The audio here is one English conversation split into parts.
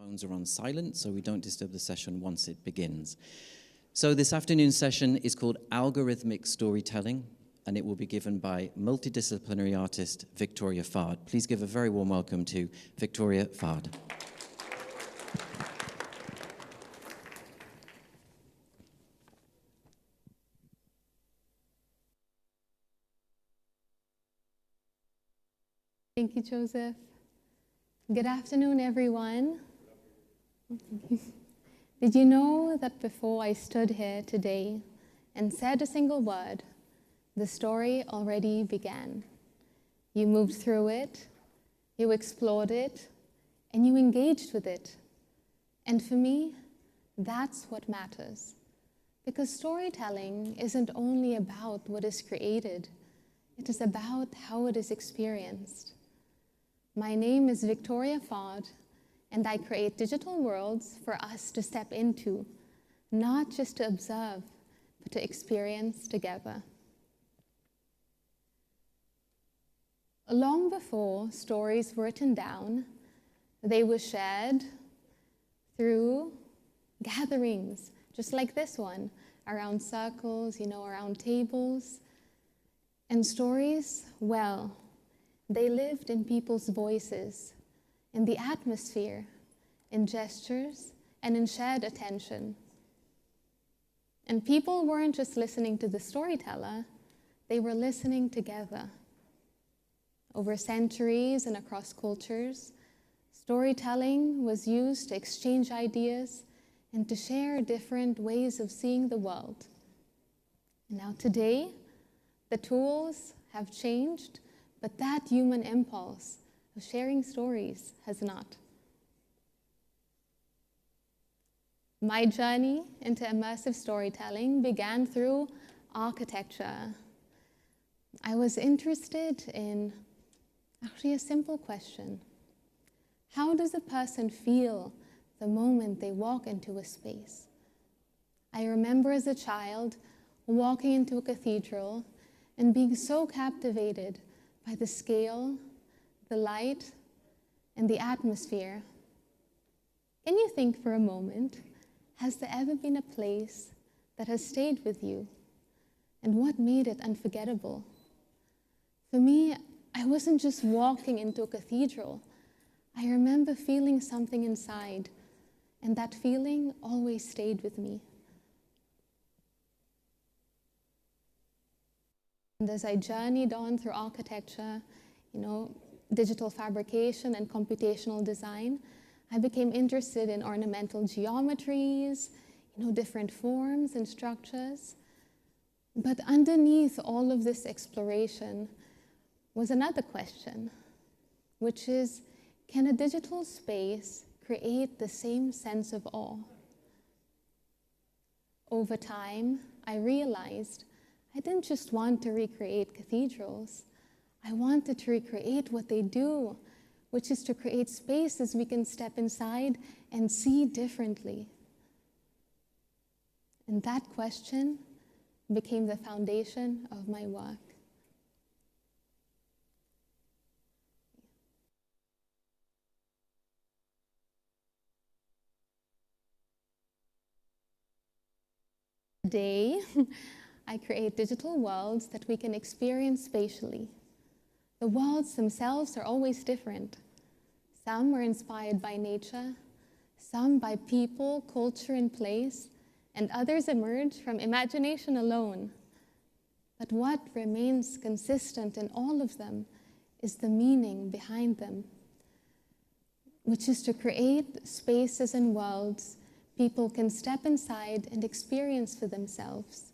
Phones are on silent, so we don't disturb the session once it begins. So this afternoon's session is called Algorithmic Storytelling, and it will be given by multidisciplinary artist Victoria Fard. Please give a very warm welcome to Victoria Fard. Thank you, Joseph. Good afternoon, everyone. Did you know that before I stood here today and said a single word, the story already began? You moved through it, you explored it, and you engaged with it. And for me, that's what matters. Because storytelling isn't only about what is created, it is about how it is experienced. My name is Victoria Fard, and I create digital worlds for us to step into, not just to observe, but to experience together. Long before stories were written down, they were shared through gatherings, just like this one, around circles, around tables. And stories, well, they lived in people's voices, in the atmosphere, in gestures, and in shared attention. And people weren't just listening to the storyteller, they were listening together. Over centuries and across cultures, storytelling was used to exchange ideas and to share different ways of seeing the world. And now today, the tools have changed, but that human impulse of sharing stories has not. My journey into immersive storytelling began through architecture. I was interested in actually a simple question. How does a person feel the moment they walk into a space? I remember as a child walking into a cathedral and being so captivated by the scale, the light, and the atmosphere. Can you think for a moment, has there ever been a place that has stayed with you? And what made it unforgettable? For me, I wasn't just walking into a cathedral. I remember feeling something inside, and that feeling always stayed with me. And as I journeyed on through architecture, digital fabrication and computational design, I became interested in ornamental geometries, different forms and structures. But underneath all of this exploration was another question, which is, can a digital space create the same sense of awe? Over time, I realized I didn't just want to recreate cathedrals. I wanted to recreate what they do, which is to create spaces we can step inside and see differently. And that question became the foundation of my work. Today, I create digital worlds that we can experience spatially. The worlds themselves are always different. Some are inspired by nature, some by people, culture, and place, and others emerge from imagination alone. But what remains consistent in all of them is the meaning behind them, which is to create spaces and worlds people can step inside and experience for themselves.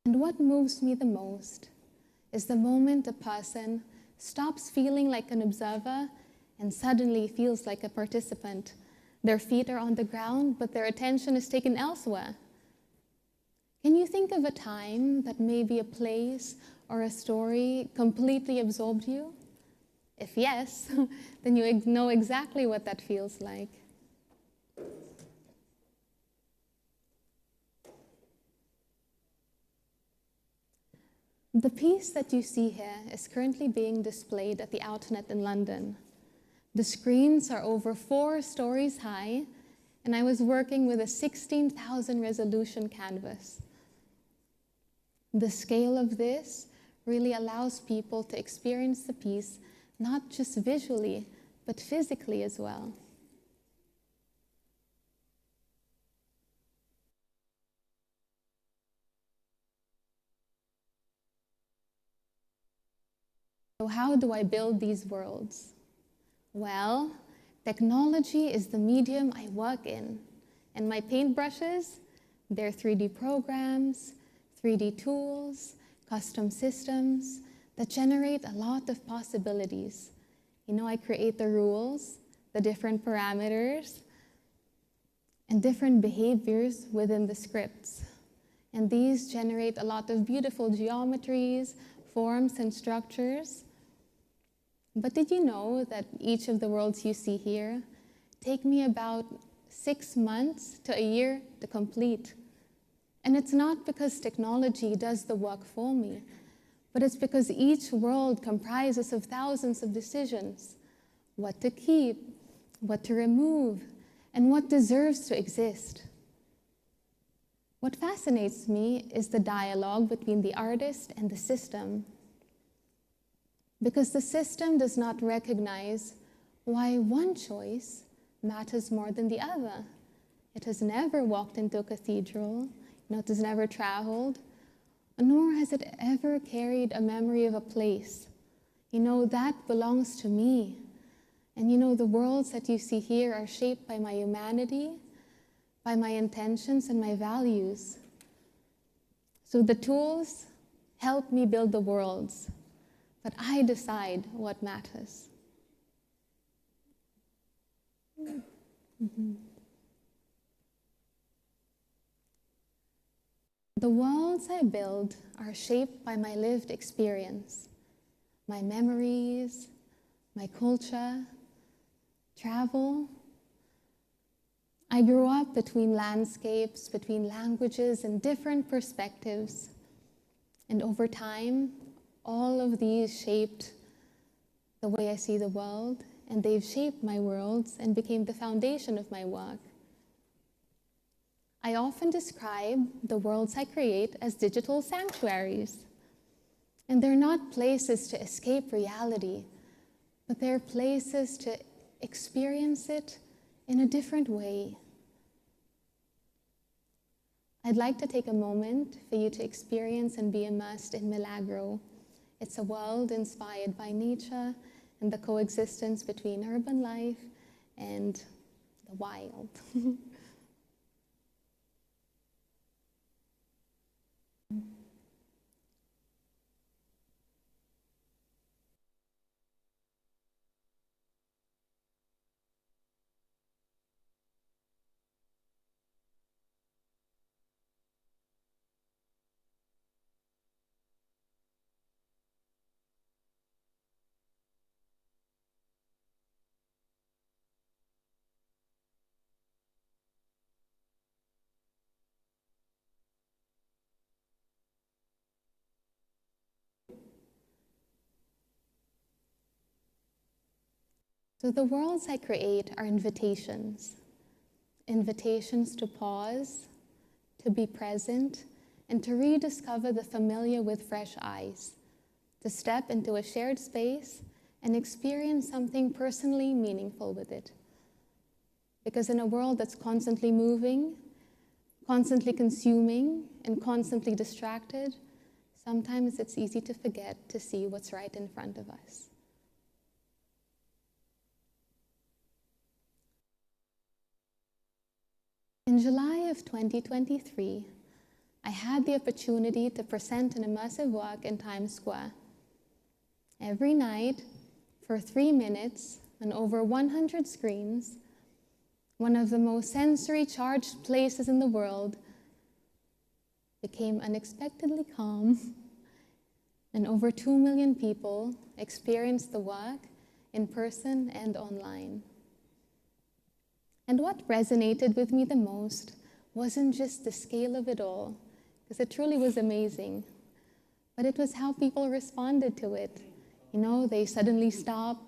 And what moves me the most is the moment a person stops feeling like an observer and suddenly feels like a participant. Their feet are on the ground, but their attention is taken elsewhere. Can you think of a time that maybe a place or a story completely absorbed you? If yes, then you know exactly what that feels like. The piece that you see here is currently being displayed at the Outnet in London. The screens are over 4 stories high, and I was working with a 16,000 resolution canvas. The scale of this really allows people to experience the piece not just visually, but physically as well. So how do I build these worlds? Well, technology is the medium I work in, and my paintbrushes, they're 3D programs, 3D tools, custom systems that generate a lot of possibilities. You know, I create the rules, the different parameters, and different behaviors within the scripts. And these generate a lot of beautiful geometries, forms, and structures. But did you know that each of the worlds you see here take me about 6 months to a year to complete? And it's not because technology does the work for me, but it's because each world comprises of thousands of decisions. What to keep, what to remove, and what deserves to exist. What fascinates me is the dialogue between the artist and the system. Because the system does not recognize why one choice matters more than the other. It has never walked into a cathedral, it has never traveled, nor has it ever carried a memory of a place. That belongs to me. And the worlds that you see here are shaped by my humanity, by my intentions and my values. So the tools help me build the worlds, but I decide what matters. The worlds I build are shaped by my lived experience, my memories, my culture, travel. I grew up between landscapes, between languages and different perspectives. And over time, all of these shaped the way I see the world, and they've shaped my worlds and became the foundation of my work. I often describe the worlds I create as digital sanctuaries. And they're not places to escape reality, but they're places to experience it in a different way. I'd like to take a moment for you to experience and be immersed in Milagro. It's a world inspired by nature and the coexistence between urban life and the wild. So the worlds I create are invitations. Invitations to pause, to be present, and to rediscover the familiar with fresh eyes, to step into a shared space and experience something personally meaningful with it. Because in a world that's constantly moving, constantly consuming, and constantly distracted, sometimes it's easy to forget to see what's right in front of us. In July of 2023, I had the opportunity to present an immersive work in Times Square. Every night, for 3 minutes, on over 100 screens, one of the most sensory-charged places in the world became unexpectedly calm, and over 2 million people experienced the work in person and online. And what resonated with me the most wasn't just the scale of it all, because it truly was amazing, but it was how people responded to it. You know, they suddenly stopped,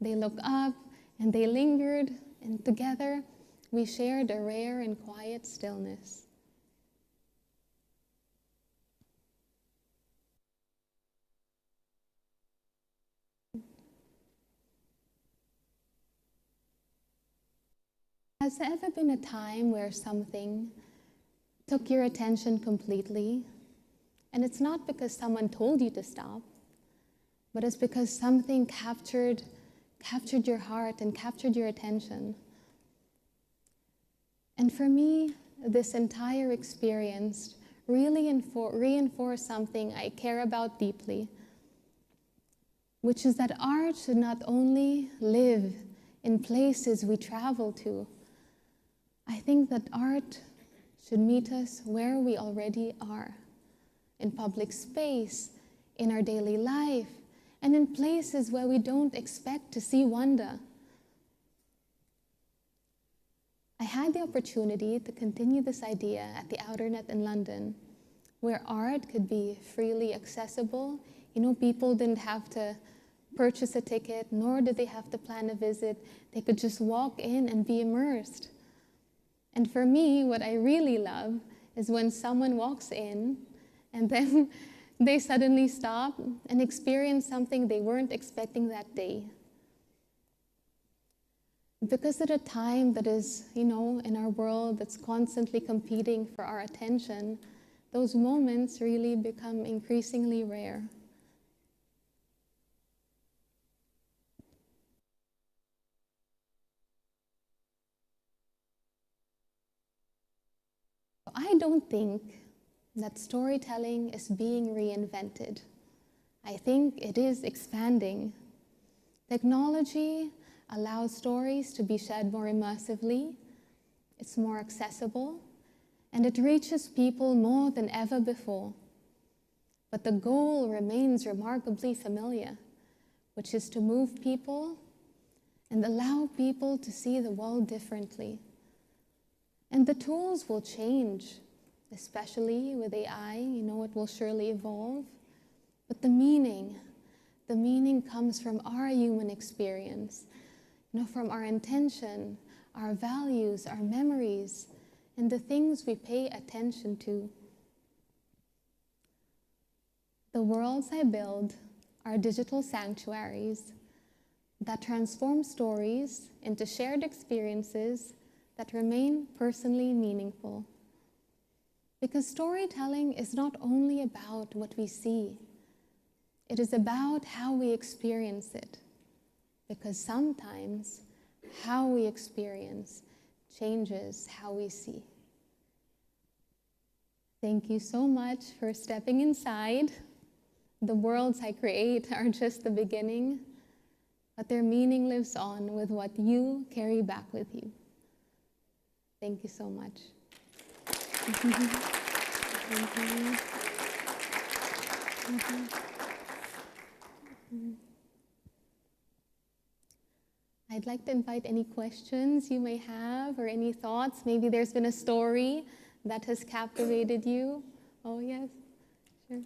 they looked up, and they lingered, and together we shared a rare and quiet stillness. Has there ever been a time where something took your attention completely, and it's not because someone told you to stop, but it's because something captured your heart and captured your attention? And for me, this entire experience really reinforced something I care about deeply, which is that art should not only live in places we travel to. I think that art should meet us where we already are, in public space, in our daily life, and in places where we don't expect to see wonder. I had the opportunity to continue this idea at the Outernet in London, where art could be freely accessible. You know, people didn't have to purchase a ticket, nor did they have to plan a visit. They could just walk in and be immersed. And for me, what I really love is when someone walks in and then they suddenly stop and experience something they weren't expecting that day. Because at a time that is, you know, in our world that's constantly competing for our attention, those moments really become increasingly rare. I don't think that storytelling is being reinvented. I think it is expanding. Technology allows stories to be shared more immersively, it's more accessible, and it reaches people more than ever before. But the goal remains remarkably familiar, which is to move people and allow people to see the world differently. And the tools will change, especially with AI. You know, it will surely evolve. But the meaning comes from our human experience, you know, from our intention, our values, our memories, and the things we pay attention to. The worlds I build are digital sanctuaries that transform stories into shared experiences that remain personally meaningful. Because storytelling is not only about what we see, it is about how we experience it. Because sometimes how we experience changes how we see. Thank you so much for stepping inside. The worlds I create are just the beginning, but their meaning lives on with what you carry back with you. Thank you so much. I'd like to invite any questions you may have or any thoughts. Maybe there's been a story that has captivated you. Oh, yes, sure.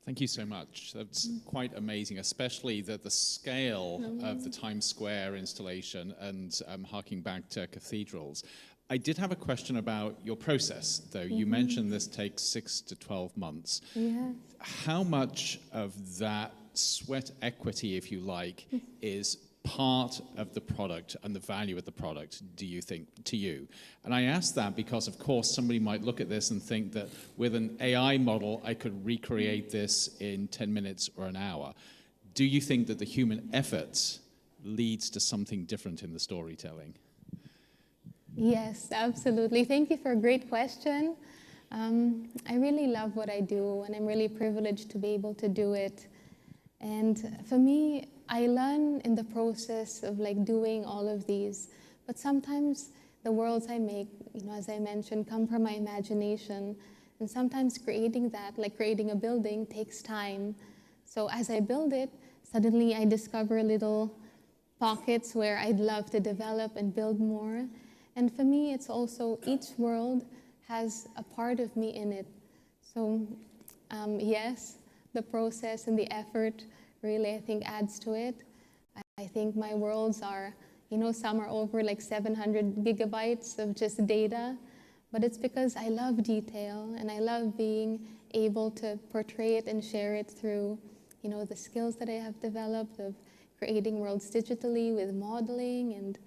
Thank you so much. That's quite amazing, especially the scale of the Times Square installation and harking back to cathedrals. I did have a question about your process, though. You mentioned this takes 6 to 12 months. Yes. How much of that sweat equity, if you like, is part of the product and the value of the product, do you think, to you? And I ask that because, of course, somebody might look at this and think that with an AI model, I could recreate this in 10 minutes or an hour. Do you think that the human effort leads to something different in the storytelling? Yes, absolutely. Thank you for a great question. I really love what I do, and I'm really privileged to be able to do it. And for me, I learn in the process of doing all of these. But sometimes the worlds I make, as I mentioned, come from my imagination. And sometimes creating that, like creating a building, takes time. So as I build it, suddenly I discover little pockets where I'd love to develop and build more. And for me, it's also each world has a part of me in it. So yes, the process and the effort really, I think, adds to it. I think my worlds are, some are over like 700 gigabytes of just data, but it's because I love detail and I love being able to portray it and share it through, the skills that I have developed of creating worlds digitally with modeling. And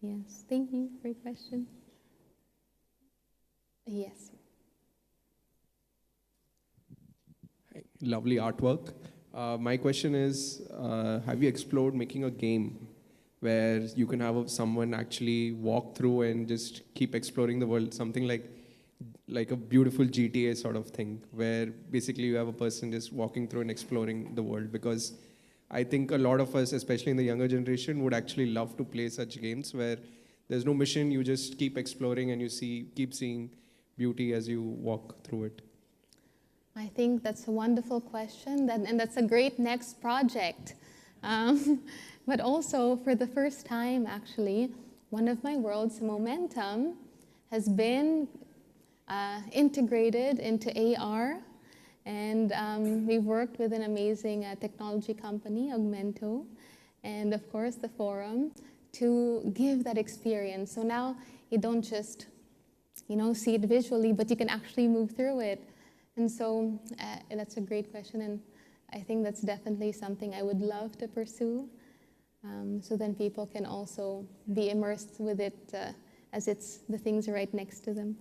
yes, thank you for your question. Yes. Lovely artwork. My question is, have you explored making a game where you can have someone actually walk through and just keep exploring the world, something like a beautiful GTA sort of thing, where basically you have a person just walking through and exploring the world? Because I think a lot of us, especially in the younger generation, would actually love to play such games where there's no mission, you just keep exploring and you keep seeing beauty as you walk through it. I think that's a wonderful question, and that's a great next project. But also, for the first time, actually, one of my worlds, Momentum, has been integrated into AR. And we've worked with an amazing technology company, Augmento, and of course the forum, to give that experience. So now you don't just, see it visually, but you can actually move through it. And so that's a great question, and I think that's definitely something I would love to pursue. So then people can also be immersed with it as the things are right next to them.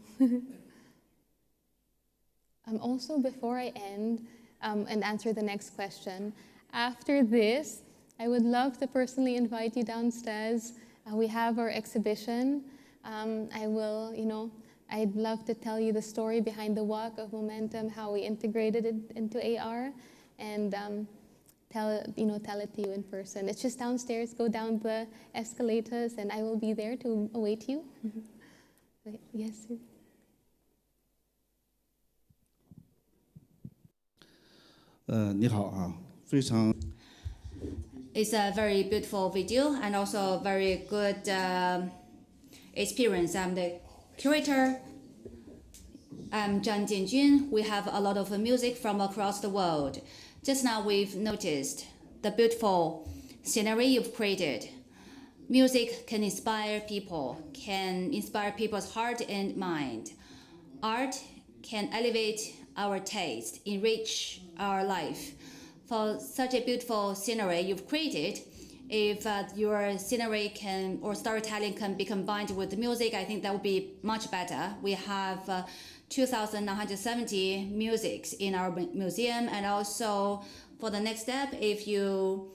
Also, before I end and answer the next question, after this, I would love to personally invite you downstairs. We have our exhibition. I'd love to tell you the story behind the walk of Momentum, how we integrated it into AR, and tell it to you in person. It's just downstairs. Go down the escalators, and I will be there to await you. Yes, sir. It's a very beautiful video and also very good experience. I'm the curator. I'm Zhang Jianjun. We have a lot of music from across the world. Just now we've noticed the beautiful scenery you've created. Music can inspire people, can inspire people's heart and mind. Art can elevate our taste, enrich our life. For such a beautiful scenery you've created, if your scenery or storytelling can be combined with the music, I think that would be much better. We have 2,970 musics in our museum, and also for the next step, if you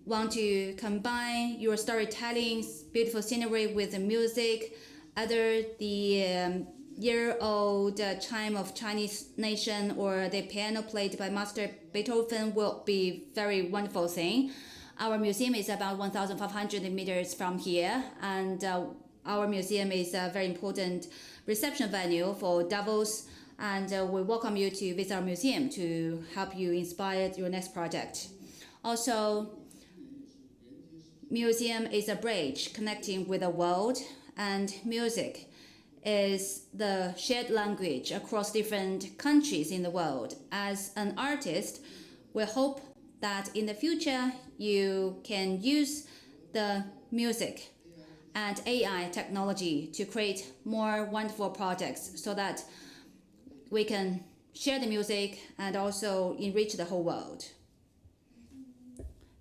want to combine your storytelling, beautiful scenery with the music, either the year-old chime of Chinese nation or the piano played by Master Beethoven will be very wonderful thing. Our museum is about 1,500 meters from here, and our museum is a very important reception venue for Davos, and we welcome you to visit our museum to help you inspire your next project. Also, museum is a bridge connecting with the world, and music is the shared language across different countries in the world. As an artist, we hope that in the future you can use the music and AI technology to create more wonderful projects so that we can share the music and also enrich the whole world.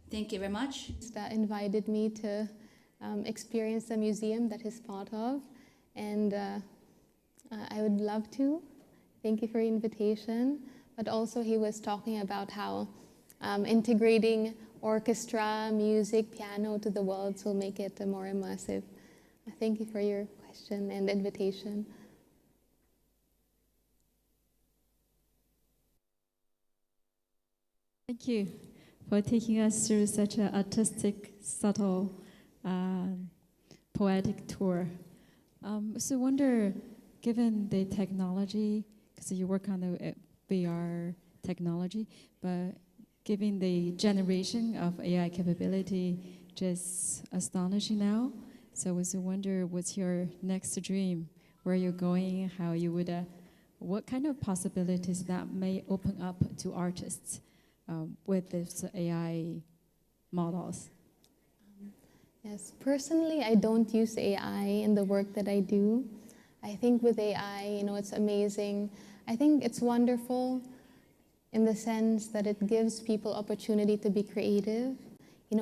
Thank you very much. That invited me to experience the museum that he's part of. And I would love to. Thank you for your invitation. But also he was talking about how integrating orchestra, music, piano to the worlds will make it more immersive. Thank you for your question and invitation. Thank you for taking us through such an artistic, subtle, poetic tour. So I wonder, given the technology, because you work on the VR technology, but given the generation of AI capability just astonishing now. So I was wonder, what's your next dream? Where you're going? How you would? What kind of possibilities that may open up to artists with this AI models? Yes, personally, I don't use AI in the work that I do. I think with AI, it's amazing. I think it's wonderful in the sense that it gives people opportunity to be creative.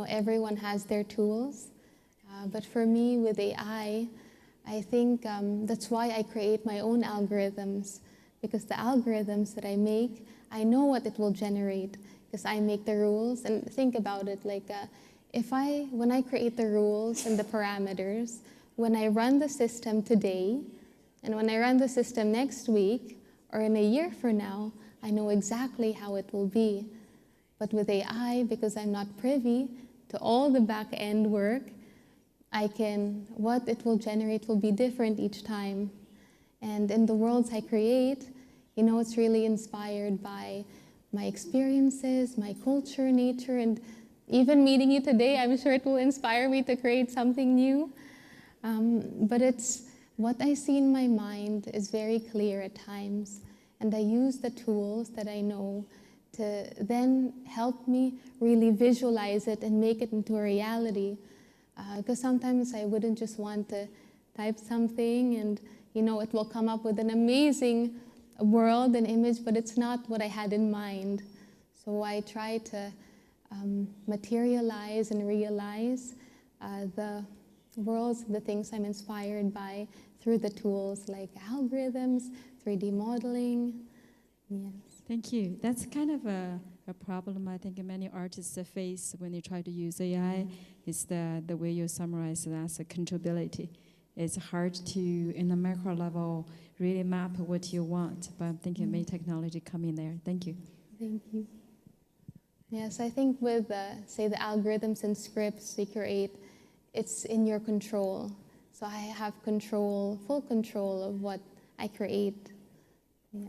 Everyone has their tools. But for me, with AI, I think that's why I create my own algorithms, because the algorithms that I make, I know what it will generate, because I make the rules. And think about it, like when I create the rules and the parameters, when I run the system today, and when I run the system next week, or in a year from now, I know exactly how it will be. But with AI, because I'm not privy to all the back-end work, what it will generate will be different each time. And in the worlds I create, it's really inspired by my experiences, my culture, nature, and even meeting you today, I'm sure it will inspire me to create something new. But what I see in my mind is very clear at times, and I use the tools that I know to then help me really visualize it and make it into a reality. Because sometimes I wouldn't just want to type something and it will come up with an amazing world and image, but it's not what I had in mind. So I try to materialize and realize the worlds, the things I'm inspired by through the tools like algorithms, 3D modeling. Yes. Thank you. That's kind of a problem I think many artists face when they try to use AI, is the way you summarize it as a controllability. It's hard to, in the macro level, really map what you want, but I'm thinking may technology come in there. Thank you. Thank you. Yes, I think with, say, the algorithms and scripts we create, it's in your control. So I have control, full control of what I create. Yeah.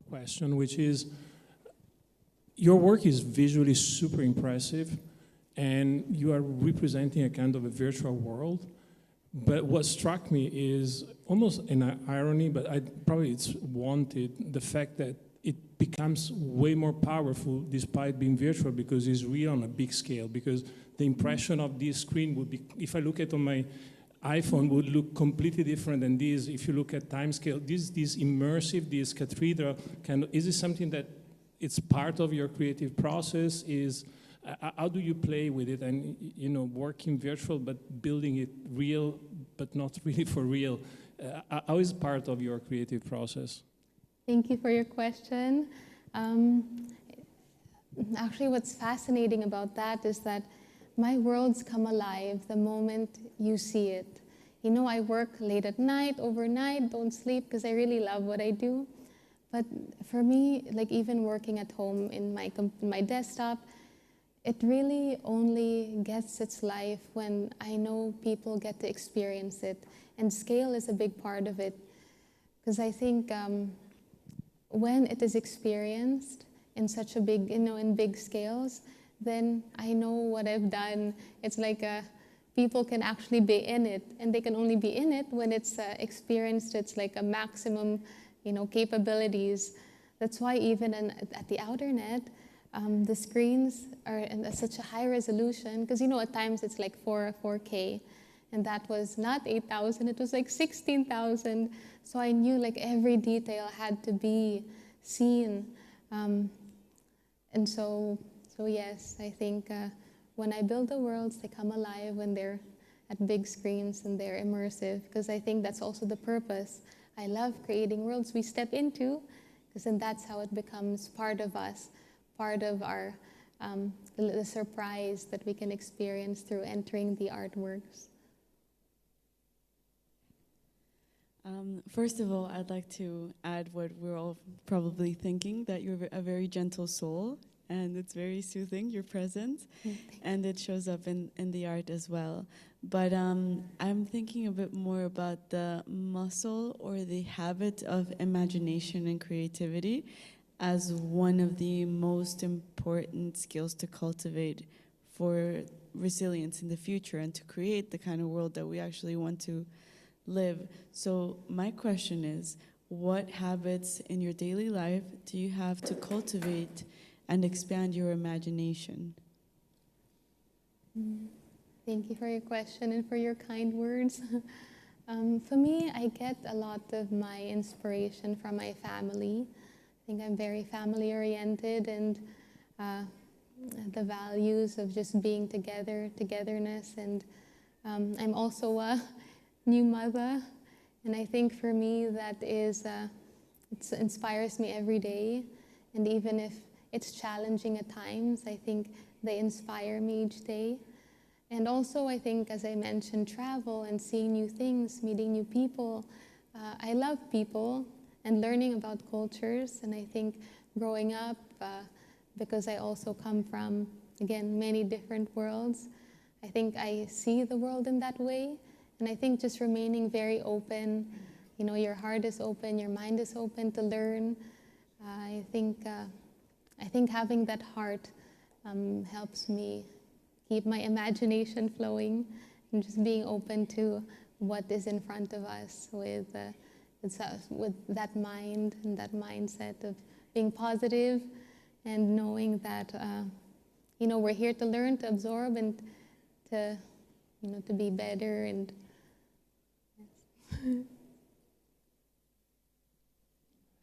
Question, which is, your work is visually super impressive, and you are representing a kind of a virtual world. But what struck me is almost an irony, but probably it's wanted, the fact that it becomes way more powerful despite being virtual, because it's real on a big scale. Because the impression of this screen would be, if I look at on my iPhone, would look completely different than this. If you look at time scale, this immersive, this cathedral, is this something that it's part of your creative process? How do you play with it and working virtual but building it real but not really for real? How is part of your creative process? Thank you for your question. Actually, what's fascinating about that is that my worlds come alive the moment you see it. I work late at night, overnight, don't sleep, because I really love what I do. But for me, like even working at home in my desktop, it really only gets its life when I know people get to experience it. And scale is a big part of it. Because I think when it is experienced in such a big, in big scales, then I know what I've done. It's like people can actually be in it, and they can only be in it when it's experienced. It's like a maximum, capabilities. That's why even at the outer net, the screens are in such a high resolution, because at times it's like 4K, and that was not 8,000, it was like 16,000. So I knew like every detail had to be seen, and so yes, I think when I build the worlds, they come alive when they're at big screens and they're immersive, because I think that's also the purpose. I love creating worlds we step into, because then that's how it becomes part of us, part of our the surprise that we can experience through entering the artworks. First of all, I'd like to add what we're all probably thinking, that you're a very gentle soul, and it's very soothing, your presence, and it shows up in the art as well. But I'm thinking a bit more about the muscle or the habit of imagination and creativity as one of the most important skills to cultivate for resilience in the future and to create the kind of world that we actually want to live. So my question is, what habits in your daily life do you have to cultivate and expand your imagination? Thank you for your question and for your kind words. For me, I get a lot of my inspiration from my family. I think I'm very family oriented, and the values of just being together, togetherness, and I'm also a new mother, and I think for me that is, it inspires me every day, and even if it's challenging at times, I think they inspire me each day. And also, I think, as I mentioned, travel and seeing new things, meeting new people. I love people and learning about cultures, and I think growing up, because I also come from, again, many different worlds, I think I see the world in that way. And I think just remaining very open, you know, your heart is open, your mind is open to learn. I think having that heart helps me keep my imagination flowing and just being open to what is in front of us with that mind and that mindset of being positive and knowing that, you know, we're here to learn, to absorb, and to, you know, to be better. And yes.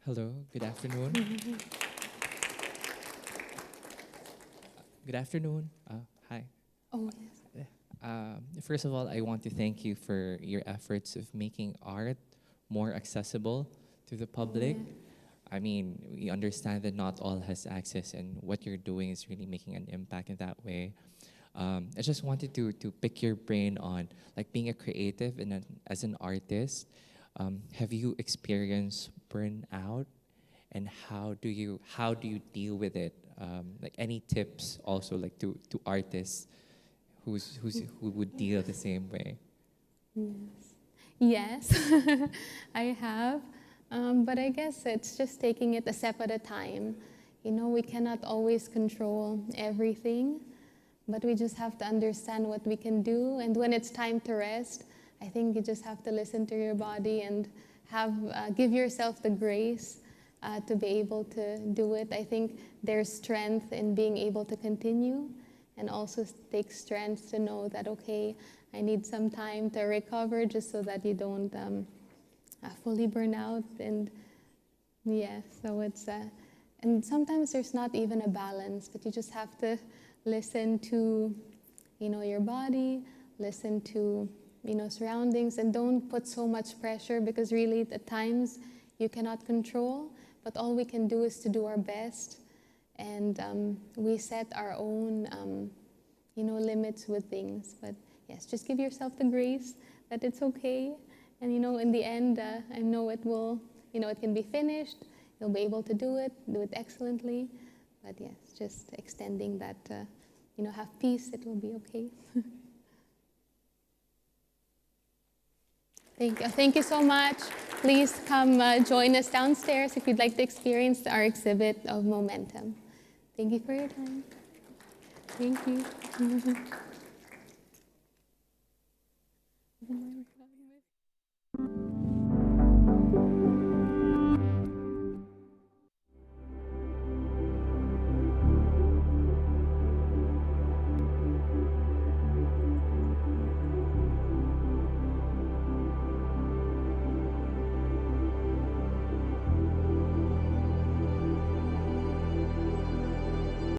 Hello, good afternoon. Good afternoon. Hi. Oh, yes. First of all, I want to thank you for your efforts of making art more accessible to the public. Yeah. I mean, we understand that not all has access, and what you're doing is really making an impact in that way. I just wanted to pick your brain on like being a creative and as an artist. Have you experienced burnout, and how do you deal with it? Like any tips also like to artists who would deal the same way? Yes, I have. But I guess it's just taking it a step at a time. You know, we cannot always control everything, but we just have to understand what we can do. And when it's time to rest, I think you just have to listen to your body and give yourself the grace to be able to do it. I think there's strength in being able to continue, and also takes strength to know that, okay, I need some time to recover just so that you don't fully burn out. And yeah, so it's, and sometimes there's not even a balance, but you just have to listen to, you know, your body, listen to, you know, surroundings, and don't put so much pressure, because really at times you cannot control, but all we can do is to do our best. And we set our own, you know, limits with things. But yes, just give yourself the grace that it's okay. And, you know, in the end, I know it will, you know, it can be finished. You'll be able to do it excellently. But yes, just extending that, you know, have peace, it will be okay. Thank you. Thank you so much. Please come join us downstairs if you'd like to experience our exhibit of Momentum. Thank you for your time. Thank you.